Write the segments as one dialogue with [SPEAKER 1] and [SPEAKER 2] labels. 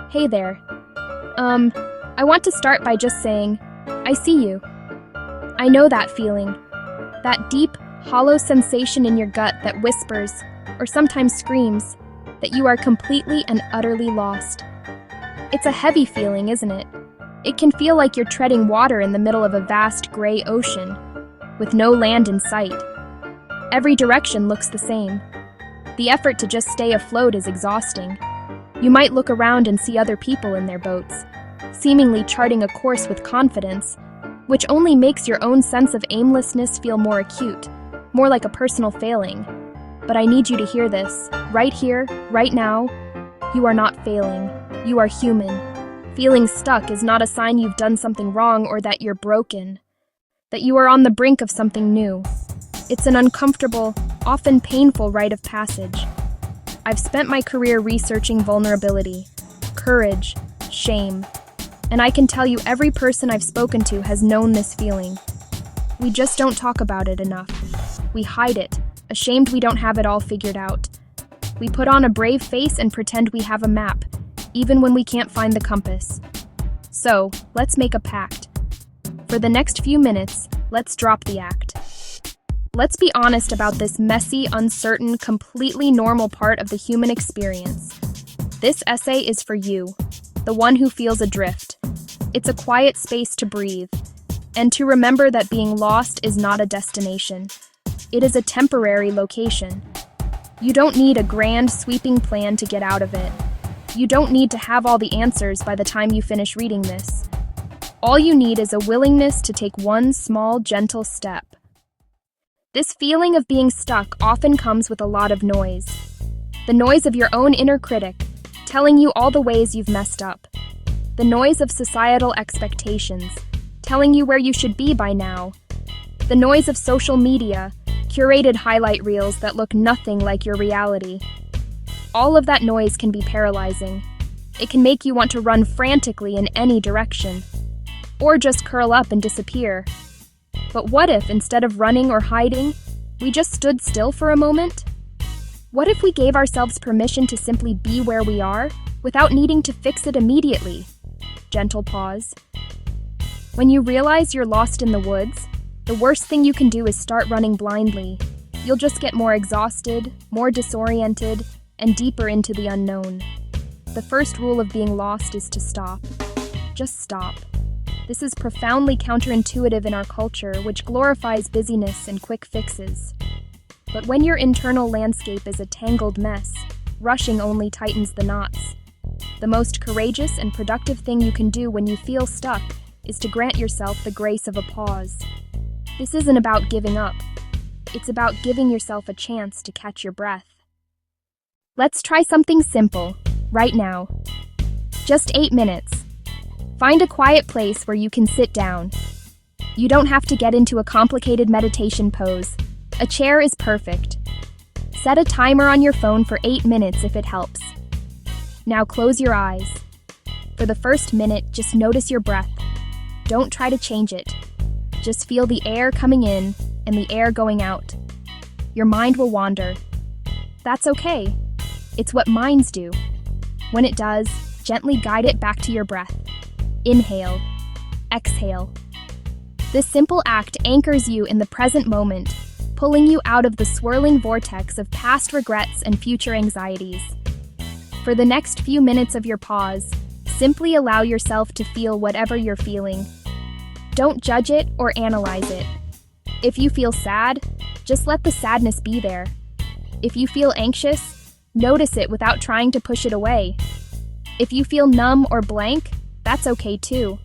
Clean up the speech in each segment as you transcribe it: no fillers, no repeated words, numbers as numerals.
[SPEAKER 1] Hey there. I want to start by just saying, I see you. I know that feeling. That deep, hollow sensation in your gut that whispers, or sometimes screams, that you are completely and utterly lost. It's a heavy feeling, isn't it? It can feel like you're treading water in the middle of a vast gray ocean, with no land in sight. Every direction looks the same. The effort to just stay afloat is exhausting. You might look around and see other people in their boats, seemingly charting a course with confidence, which only makes your own sense of aimlessness feel more acute, more like a personal failing. But I need you to hear this, right here, right now. You are not failing. You are human. Feeling stuck is not a sign you've done something wrong or that you're broken, that you are on the brink of something new. It's an uncomfortable, often painful rite of passage. I've spent my career researching vulnerability, courage, shame, and I can tell you every person I've spoken to has known this feeling. We just don't talk about it enough. We hide it, ashamed we don't have it all figured out. We put on a brave face and pretend we have a map, even when we can't find the compass. So, let's make a pact. For the next few minutes, let's drop the act. Let's be honest about this messy, uncertain, completely normal part of the human experience. This essay is for you, the one who feels adrift. It's a quiet space to breathe, and to remember that being lost is not a destination. It is a temporary location. You don't need a grand, sweeping plan to get out of it. You don't need to have all the answers by the time you finish reading this. All you need is a willingness to take one small, gentle step. This feeling of being stuck often comes with a lot of noise. The noise of your own inner critic, telling you all the ways you've messed up. The noise of societal expectations, telling you where you should be by now. The noise of social media, curated highlight reels that look nothing like your reality. All of that noise can be paralyzing. It can make you want to run frantically in any direction, or just curl up and disappear. But what if, instead of running or hiding, we just stood still for a moment? What if we gave ourselves permission to simply be where we are, without needing to fix it immediately? Gentle pause. When you realize you're lost in the woods, the worst thing you can do is start running blindly. You'll just get more exhausted, more disoriented, and deeper into the unknown. The first rule of being lost is to stop. Just stop. This is profoundly counterintuitive in our culture, which glorifies busyness and quick fixes. But when your internal landscape is a tangled mess, rushing only tightens the knots. The most courageous and productive thing you can do when you feel stuck is to grant yourself the grace of a pause. This isn't about giving up. It's about giving yourself a chance to catch your breath. Let's try something simple, right now. Just 8 minutes. Find a quiet place where you can sit down. You don't have to get into a complicated meditation pose. A chair is perfect. Set a timer on your phone for 8 minutes if it helps. Now close your eyes. For the first minute, just notice your breath. Don't try to change it. Just feel the air coming in and the air going out. Your mind will wander. That's okay. It's what minds do. When it does, gently guide it back to your breath. Inhale. Exhale. This simple act anchors you in the present moment, pulling you out of the swirling vortex of past regrets and future anxieties. For the next few minutes of your pause, simply allow yourself to feel whatever you're feeling. Don't judge it or analyze it. If you feel sad, just let the sadness be there. If you feel anxious, notice it without trying to push it away. If you feel numb or blank, that's okay too.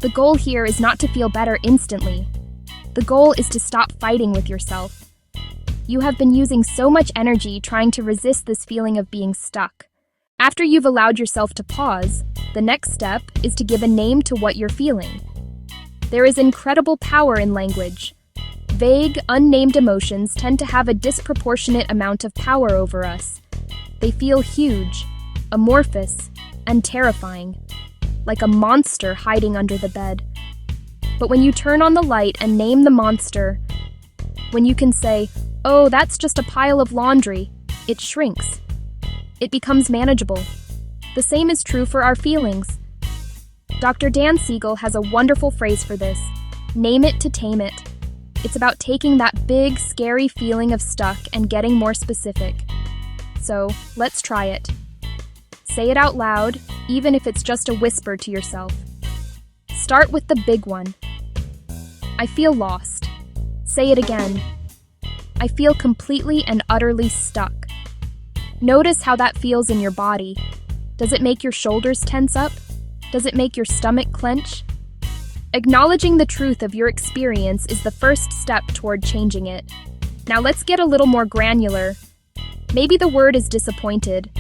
[SPEAKER 1] The goal here is not to feel better instantly. The goal is to stop fighting with yourself. You have been using so much energy trying to resist this feeling of being stuck. After you've allowed yourself to pause, the next step is to give a name to what you're feeling. There is incredible power in language. Vague, unnamed emotions tend to have a disproportionate amount of power over us. They feel huge, amorphous, and terrifying, like a monster hiding under the bed. But when you turn on the light and name the monster, when you can say, "Oh, that's just a pile of laundry," it shrinks. It becomes manageable. The same is true for our feelings. Dr. Dan Siegel has a wonderful phrase for this: name it to tame it. It's about taking that big, scary feeling of stuck and getting more specific. So, let's try it. Say it out loud, even if it's just a whisper to yourself. Start with the big one. I feel lost. Say it again. I feel completely and utterly stuck. Notice how that feels in your body. Does it make your shoulders tense up? Does it make your stomach clench? Acknowledging the truth of your experience is the first step toward changing it. Now let's get a little more granular. Maybe the word is disappointed.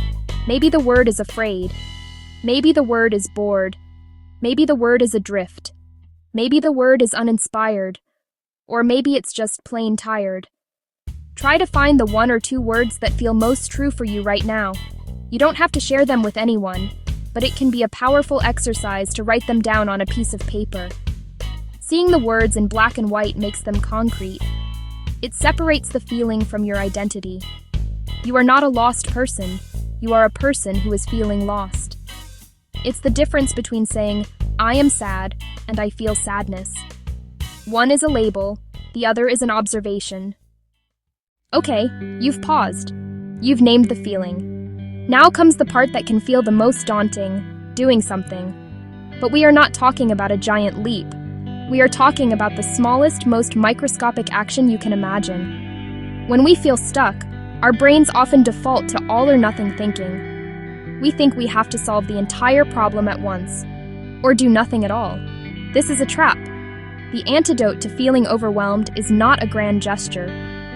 [SPEAKER 1] Maybe the word is afraid. Maybe the word is bored. Maybe the word is adrift. Maybe the word is uninspired. Or maybe it's just plain tired. Try to find the 1 or 2 words that feel most true for you right now. You don't have to share them with anyone, but it can be a powerful exercise to write them down on a piece of paper. Seeing the words in black and white makes them concrete. It separates the feeling from your identity. You are not a lost person. You are a person who is feeling lost. It's the difference between saying, I am sad, and I feel sadness. One is a label, the other is an observation. Okay, you've paused. You've named the feeling. Now comes the part that can feel the most daunting, doing something. But we are not talking about a giant leap. We are talking about the smallest, most microscopic action you can imagine. When we feel stuck, our brains often default to all or nothing thinking. We think we have to solve the entire problem at once, or do nothing at all. This is a trap. The antidote to feeling overwhelmed is not a grand gesture.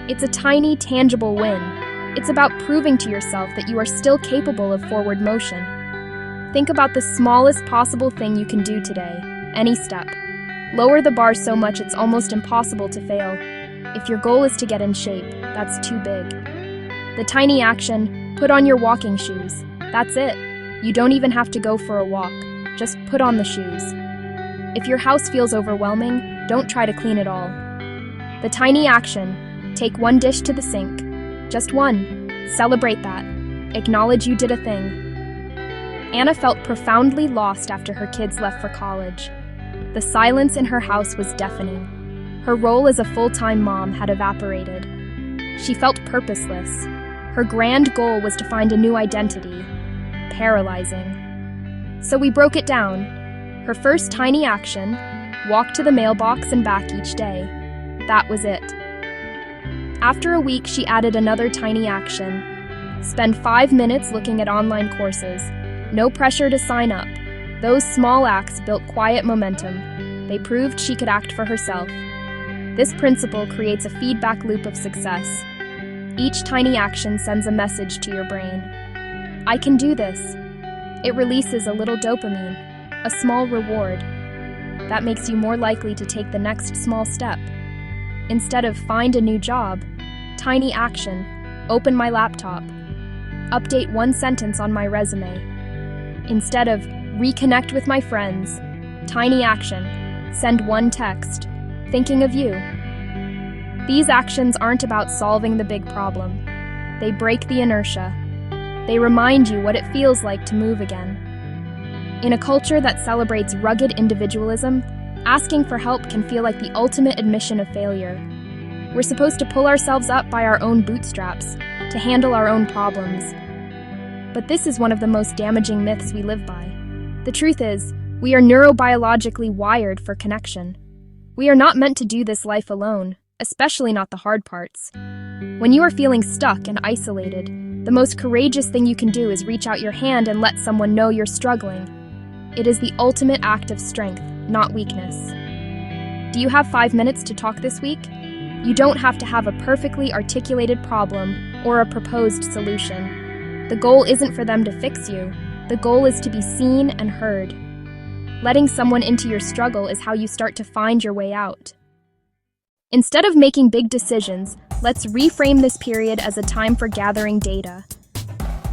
[SPEAKER 1] It's a tiny, tangible win. It's about proving to yourself that you are still capable of forward motion. Think about the smallest possible thing you can do today, any step. Lower the bar so much it's almost impossible to fail. If your goal is to get in shape, that's too big. The tiny action, put on your walking shoes. That's it. You don't even have to go for a walk. Just put on the shoes. If your house feels overwhelming, don't try to clean it all. The tiny action, take 1 dish to the sink. Just 1. Celebrate that. Acknowledge you did a thing. Anna felt profoundly lost after her kids left for college. The silence in her house was deafening. Her role as a full-time mom had evaporated. She felt purposeless. Her grand goal was to find a new identity. Paralyzing. So we broke it down. Her first tiny action, walk to the mailbox and back each day. That was it. After a week, she added another tiny action. Spend 5 minutes looking at online courses. No pressure to sign up. Those small acts built quiet momentum. They proved she could act for herself. This principle creates a feedback loop of success. Each tiny action sends a message to your brain. I can do this. It releases a little dopamine, a small reward. That makes you more likely to take the next small step. Instead of find a new job, tiny action, open my laptop. Update 1 sentence on my resume. Instead of reconnect with my friends, tiny action, send 1 text, thinking of you. These actions aren't about solving the big problem. They break the inertia. They remind you what it feels like to move again. In a culture that celebrates rugged individualism, asking for help can feel like the ultimate admission of failure. We're supposed to pull ourselves up by our own bootstraps, to handle our own problems. But this is one of the most damaging myths we live by. The truth is, we are neurobiologically wired for connection. We are not meant to do this life alone, especially not the hard parts. When you are feeling stuck and isolated, the most courageous thing you can do is reach out your hand and let someone know you're struggling. It is the ultimate act of strength, not weakness. Do you have 5 minutes to talk this week? You don't have to have a perfectly articulated problem or a proposed solution. The goal isn't for them to fix you. The goal is to be seen and heard. Letting someone into your struggle is how you start to find your way out. Instead of making big decisions, let's reframe this period as a time for gathering data.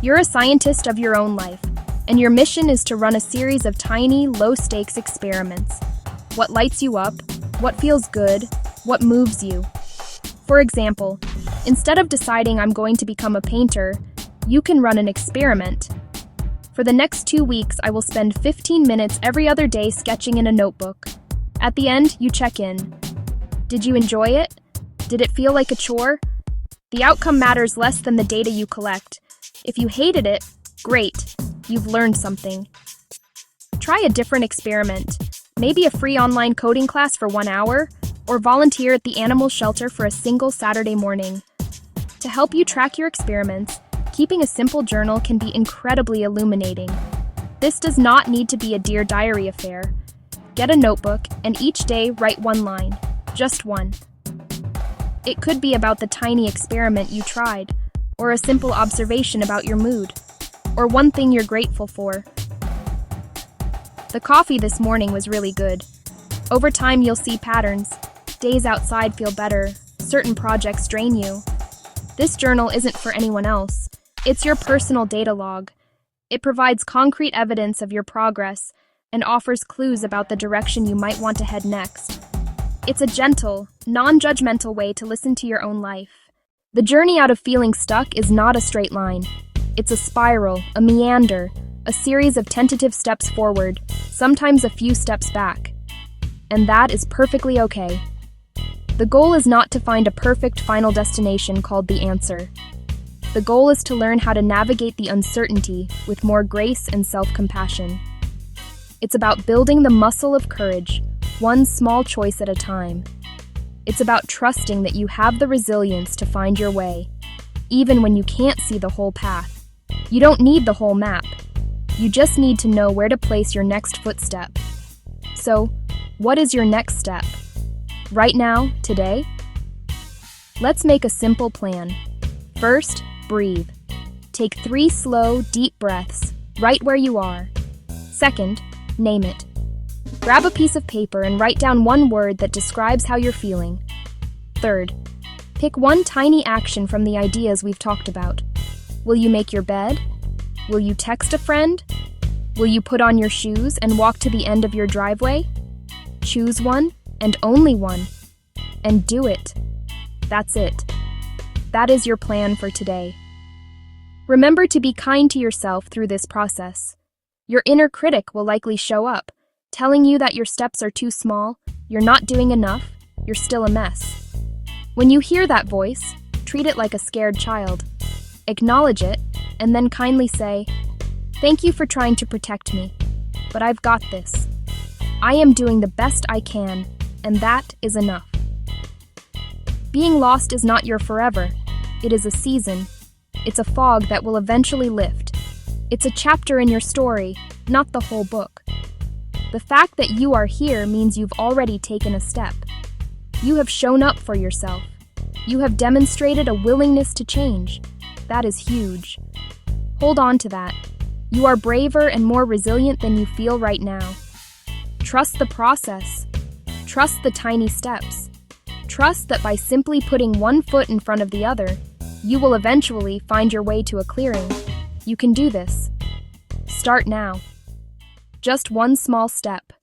[SPEAKER 1] You're a scientist of your own life, and your mission is to run a series of tiny, low-stakes experiments. What lights you up? What feels good? What moves you? For example, instead of deciding I'm going to become a painter, you can run an experiment. For the next 2 weeks, I will spend 15 minutes every other day sketching in a notebook. At the end, you check in. Did you enjoy it? Did it feel like a chore? The outcome matters less than the data you collect. If you hated it, great. You've learned something. Try a different experiment. Maybe a free online coding class for 1 hour, or volunteer at the animal shelter for a single Saturday morning. To help you track your experiments, keeping a simple journal can be incredibly illuminating. This does not need to be a Dear Diary affair. Get a notebook and each day write 1 line, just one. It could be about the tiny experiment you tried, or a simple observation about your mood, or one thing you're grateful for. The coffee this morning was really good. Over time, you'll see patterns. Days outside feel better. Certain projects drain you. This journal isn't for anyone else. It's your personal data log. It provides concrete evidence of your progress and offers clues about the direction you might want to head next. It's a gentle, non-judgmental way to listen to your own life. The journey out of feeling stuck is not a straight line. It's a spiral, a meander, a series of tentative steps forward, sometimes a few steps back. And that is perfectly okay. The goal is not to find a perfect final destination called the answer. The goal is to learn how to navigate the uncertainty with more grace and self-compassion. It's about building the muscle of courage, one small choice at a time. It's about trusting that you have the resilience to find your way, even when you can't see the whole path. You don't need the whole map. You just need to know where to place your next footstep. So, what is your next step? Right now, today? Let's make a simple plan. First, breathe. Take 3 slow, deep breaths, right where you are. Second, name it. Grab a piece of paper and write down 1 word that describes how you're feeling. Third, pick 1 tiny action from the ideas we've talked about. Will you make your bed? Will you text a friend? Will you put on your shoes and walk to the end of your driveway? Choose one, and only one, and do it. That's it. That is your plan for today. Remember to be kind to yourself through this process. Your inner critic will likely show up, telling you that your steps are too small, you're not doing enough, you're still a mess. When you hear that voice, treat it like a scared child. Acknowledge it, and then kindly say, "Thank you for trying to protect me, but I've got this. I am doing the best I can, and that is enough." Being lost is not your forever. It is a season. It's a fog that will eventually lift. It's a chapter in your story, not the whole book. The fact that you are here means you've already taken a step. You have shown up for yourself. You have demonstrated a willingness to change. That is huge. Hold on to that. You are braver and more resilient than you feel right now. Trust the process. Trust the tiny steps. Trust that by simply putting 1 foot in front of the other, you will eventually find your way to a clearing. You can do this. Start now. Just 1 small step.